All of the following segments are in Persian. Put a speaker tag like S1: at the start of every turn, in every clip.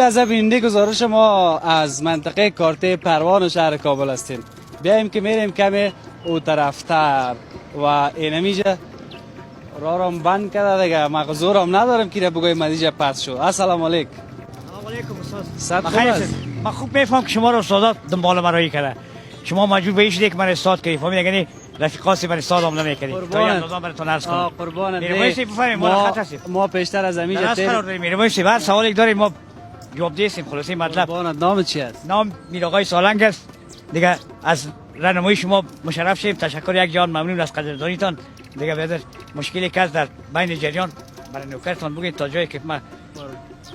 S1: از بیننده گزارش ما از منطقه کارته پروان و شهر کابل هستیم. بیایم که میریم کمی او طرفتر و اینمیجا رارم بند کرده دیگه. ما زورم ندارم که بگویم مدیجا پس شد. السلام علیکم.
S2: سلام علیکم استاد.
S1: صد خوب است.
S2: من خوب میفهم که شما رو استاد دنبال مرایی کرده. شما مجبور به شدید که من استاد کردی. فهمیدی یعنی رفیقاسی من استاد هم نمیکردی.
S1: قربان
S2: براتون عرض کنم.
S1: قربان
S2: میرمایسی بفهمید ما خط هستیم.
S1: ما پیشتر از امیجا
S2: تیر میرمایسی بعد سوالی داریم ما جواب دیسیم. خلاصی مطلب
S1: قربان نام چی است؟
S2: نام میر آقای سالنگ است. دیگه از راهنمایی شما مشرف شیم. تشکر یک جان ممنون از قدردانیتان. دیگه بیادر مشکلی که در بین جریان برای نوکرتان بگید تا جایی که من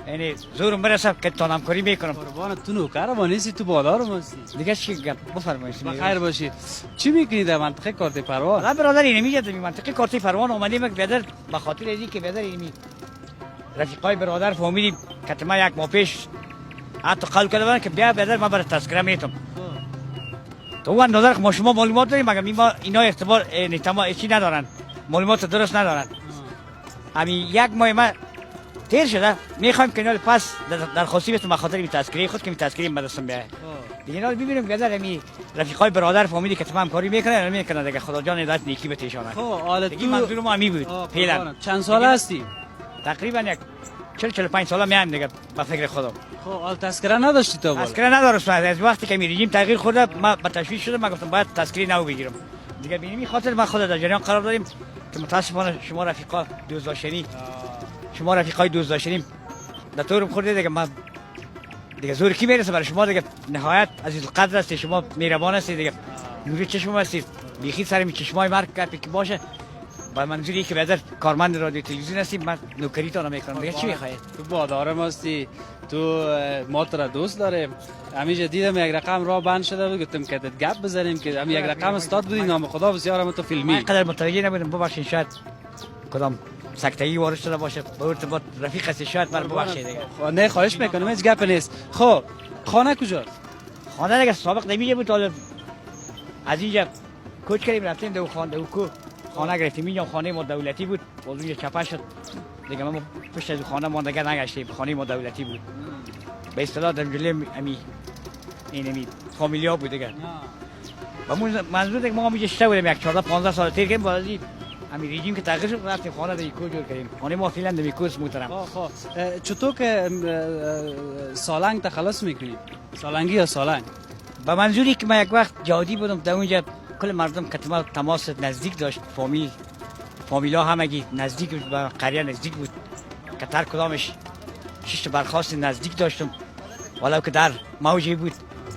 S2: یعنی زورم برسه که تا همکاری میکنم.
S1: قربان تو نوکر ما نیستی، تو بالارم هستی.
S2: دیگه چی گپ بفرمایید.
S1: بخیر باشی. چی میکنی در منطقه کارته پروان؟
S2: حالا برادر اینو میگه در منطقه کارته پروان اومدیم که بیادر به خاطر اینی که بیادر اینی رفیقای برادر فهمیدیم که ما یک ماه پیش حتی قبول کردن که بیا بیادر ما برای تذکره میتم. تو اون نظر ما شما معلومات داریم مگر ما اینا اختبار نیتما چی ندارن، معلومات درست ندارن. همین یک ماه ما تیر شده میخوایم که اینا پس درخواستی بتون بخاطر این تذکره خود که این تذکره مدرسه بیای دیگه. اینا ببینیم بیادر همین رفیقای برادر فهمیدی که تمام کاری میکنه نمیکنه دیگه. خدا جان هدایت نیکی بهشان.
S1: خب حالا
S2: دیگه منظور ما همی بود. فعلا
S1: چند ساله هستی؟
S2: تقریبا یک 40-45 ساله میام دیگه به فکر خودم.
S1: خب حال تذکره نداشتی تو؟
S2: تذکره ندارم. از وقتی که می رژیم تغییر خورده ما به تشویش شدم. ما گفتم باید تذکره نو بگیرم دیگه. ببینیم خاطر ما خود در جریان قرار داریم که متاسفانه شما رفیقا دوزداشتنی شما رفیقای دوزداشتنی در طورم خورده دیگه. ما دیگه زور کی میرسه برای شما دیگه. نهایت عزیز القدر هستی شما، مهربان هستی دیگه. نور چشم هستی بیخی سر می چشمای مرگ که باشه. با منظوری که بیادر کارمند رادیو تلویزیون هستی من نوکریتون میکنم دیگه. چی میخوای؟
S1: تو بادارم هستی، تو ما تو را دوست داریم. همیشه دیدم یک رقم راه بند شده بود گفتم که گپ بزنیم که هم یک رقم استاد بودی نام خدا بسیار هم تو فیلمی.
S2: من قدر متوجه نبودم ببخشید شاید کدام سکتگی وارد شده باشه به ارتباط رفیق هستی شاید من ببخشید دیگه.
S1: نه خواهش میکنم هیچ گپ نیست. خب خانه کجاست؟
S2: خانه دیگه سابق نمیشه بود. حالا از اینجا کوچ کردیم رفتیم دو خانه دو کو خانه گرفتیم. اینجا خانه ما دولتی بود باز اونجا چپا شد دیگه. ما پشت از خانه ماندگار نگشتیم. خانه ما دولتی بود به اصطلاح در جلوی امی این فامیلیا بود دیگه. و منظور دیگه ما میشه بودیم یک 14-15 سال تیر کردیم باز همین رژیم که تغییر شد رفتیم خانه دیگه کو جور کردیم. خانه ما فعلا در میکوس محترم.
S1: خب چطور که سالنگ تخلص میکنی؟ سالنگی یا سالنگ؟
S2: به منظوری که من یک وقت جادی بودم در اونجا کل مردم کتما تماس نزدیک داشت. فامیلا همگی نزدیک بود و قریه نزدیک بود که هر کدامش 6 برخواست نزدیک داشتم. ولو که در موجی بود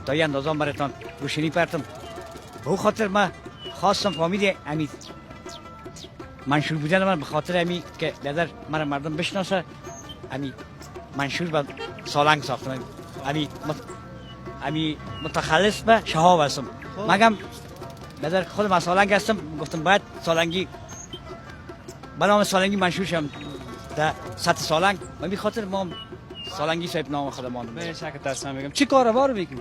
S2: تا یه اندازه براتون روشنی پرتم. به اون خاطر من خواستم فهمیدی امید منشور بودن من به خاطر امی که بیادر من مردم بشناسه. امی منشور به سالنگ ساختم. امی متخلص به شهاب هستم. مگم بیادر خود من سالنگ هستم گفتم باید سالنگی به نام سالنگی منشور شم در سطح سالنگ. من به خاطر ما سالنگی صاحب نام خودمان.
S1: به شک تصمیم میگم چی کاروبار میکنی؟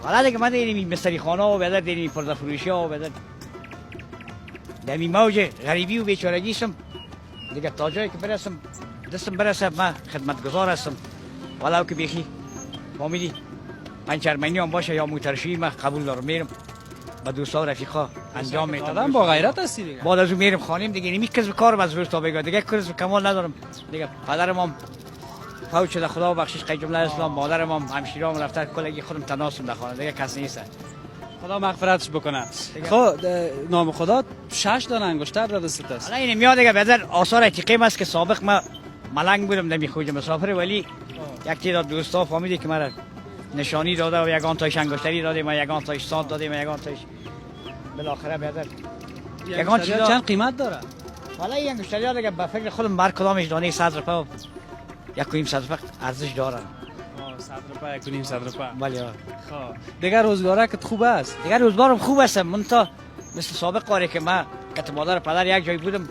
S2: حالا دیگه من دیدم مستری خانه و بیادر دیدم پرده فروشی ها و بیادر در این موج غریبی و بیچارگی هستم دیگه. تا جایی که برسم دستم برسه من خدمتگزار هستم. ولو که بیخی فامیلی پنچرمنی هم باشه یا موترشی من قبول دارم میرم با دوستا و رفیقا انجام میدم.
S1: با غیرت هستی دیگه.
S2: بعد از اون میرم خانم دیگه. نمی کسب کارم از روز تا بگا دیگه کسب کمال ندارم دیگه. پدرم هم فوت شده خدا بخشش قید جمله اسلام. مادرم هم همشیرام رفته کلگی خودم تناسم در خانه دیگه کس نیست.
S1: خدا مغفرتش بکنه. خب نام خدا 6 دانه انگشتر در دستت است.
S2: حالا این میاد دیگه بیادر آثار عتیقه است که سابق ما ملنگ بودم نمی خوج مسافر ولی یک تعداد دوستا فهمیدی که مرا نشانی داده و یگان تایش انگشتری داده ما یگان تایش ساعت داده ما یگان تایش بالاخره بیادر
S1: یگان چیزا چند قیمت داره؟
S2: حالا این انگشتری دیگه به فکر خودم بر کدامش دانه 100 روپیه یک 100 روپیه ارزش داره.
S1: 100 روپیه 100 روپیه.
S2: بله.
S1: خب دیگه روزگارت خوب است؟
S2: دیگه روزگارم خوب است. من تا مثل سابق کاری که ما کت مادر پدر یک جای بودم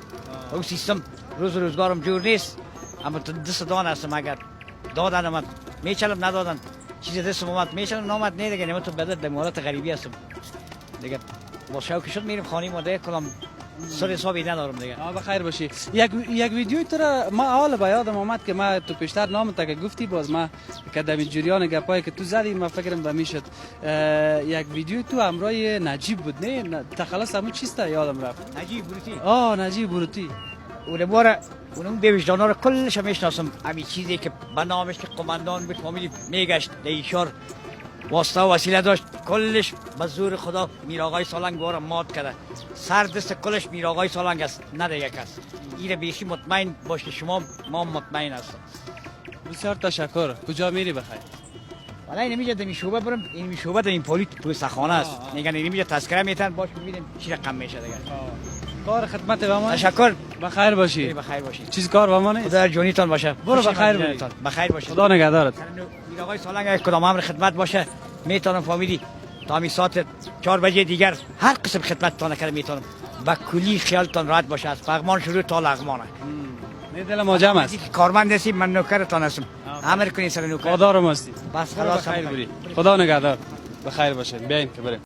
S2: اون سیستم روزگارم جور نیست. اما دست دان هستم اگر دادن من میچلم ندادن چیز دستم اومد میچلم نامد نه دیگه. نمیتونم بدر در مورد غریبی هستم دیگه. با شوق شد میرم خانه ماده کلام سر حسابی ندارم دیگه.
S1: بخیر باشی. یک ویدیوی تو را ما اول به یادم آمد که ما تو پیشتر نام تا که گفتی باز ما که در جریان گپایی که تو زدی ما فکرم به میشد یک ویدیو تو همراه نجیب بود نه تخلص همون چیستا یادم رفت.
S2: نجیب بروتی.
S1: نجیب بروتی.
S2: اون به وجدانا رو کلش میشناسم. همین چیزی که به نامش که قماندان بود فامیلی میگشت لیشار واسطه و وسیله داشت کلش به زور خدا میر آقای سالنگ بارا مات کرده. سر دست کلش میر آقای سالنگ است نه دیگه کس. این بیخی مطمئن باش که شما ما مطمئن هستم.
S1: بسیار تشکر. کجا میری بخیر؟
S2: ولی این میگه دمی شعبه برم این شعبه این پلیس خانه است. میگن این میگه تذکره میتن باش ببینیم چی رقم میشه دیگه.
S1: کار خدمت به ما.
S2: تشکر.
S1: بخیر باشی.
S2: بخیر باشی.
S1: چیز کار با ما نیست.
S2: خدا جونیتان باشه.
S1: برو بخیر باشی.
S2: بخیر باشی.
S1: خدا نگهدارت.
S2: میر آقای سالنگ کدام امر خدمت باشه میتونم فامیلی تا می ساعت 4 بجه دیگر هر قسم خدمتتان کنم میتونم. با کلی خیالتان راحت باشه از فغمان شروع تا لغمانه.
S1: نه دل ما جمع است.
S2: کارمند هستی من نوکرتان هستم. امر کنی سر نوکر.
S1: خدا رو مستی.
S2: بس خلاص
S1: خدا نگهدار. بخیر باشین. بیاین که بریم.